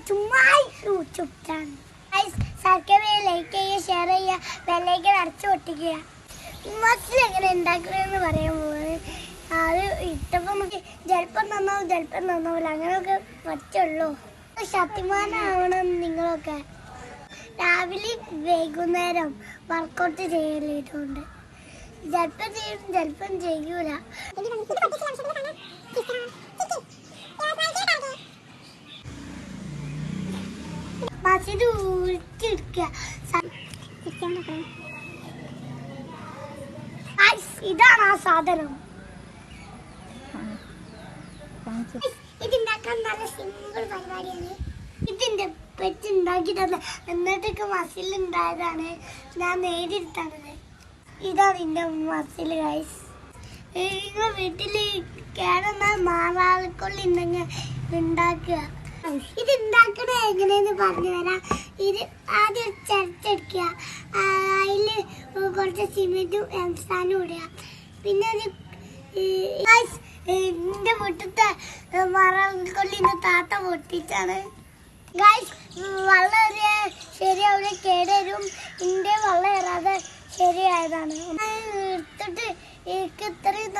ചുമ്മാ ചുറ്റാണ്. Subscribe like ചെയ്യുക, share ചെയ്യുക, ബെല്ലൈക്കൺ അടച്ചു പൊട്ടിക്കുക. മസിൽ എങ്ങനെ ഉണ്ടാക്കണമെന്ന് പറയാൻ പോകുന്നത്. അത് ഇട്ടപ്പോൾ നമുക്ക് ചിലപ്പം നന്നാവില്ല, അങ്ങനെയൊക്കെ പറ്റുള്ളൂ. ശക്തിമാനാവണം നിങ്ങളൊക്കെ. രാവിലെ വൈകുന്നേരം വർക്കൗട്ട് ചെയ്യലിട്ടുണ്ട്. ചിലപ്പം ചെയ്യും, ചിലപ്പം ചെയ്യൂല. മസിൽ ഊറ്റിയെടുക്കുക. ഇതാണ് ആ സാധനം. ഇതുണ്ടാക്കാൻ നല്ല സിമ്പിൾ പരിപാടിയാണ്. ഇതിന്റെ പെറ്റ് ഉണ്ടാക്കി തന്നെ എന്നിട്ടൊക്കെ മസിൽ ഉണ്ടായതാണ്. ഞാൻ നേടിയെടുത്താണത്. ഇതാണ് എന്റെ മസിൽ ഗൈസ്. നിങ്ങൾ വീട്ടിൽ കേടുന്ന മാറാളിക്കൊള്ളുണ്ടെങ്കിൽ ഉണ്ടാക്കുക. ഇത് ഉണ്ടാക്കണ എങ്ങനെയെന്ന് പറഞ്ഞു തരാം. ഇത് ആദ്യം ചരച്ചെടുക്കുക, അതിൽ കുറച്ച് സിമെന്റും എംസാനും ഇടുക. പിന്നെ എന്റെ വീട്ടിലത്തെ മറക്കൊള്ളിന്ന് താത്ത പൊട്ടിച്ചാണ് ഗൈസ്. വെള്ളം ശരിയാവില്ല, കേടുവരും. എന്റെ വെള്ളം ഏറാതെ ശരിയായതാണ്. എടുത്തിട്ട് എനിക്ക് ഇത്രയും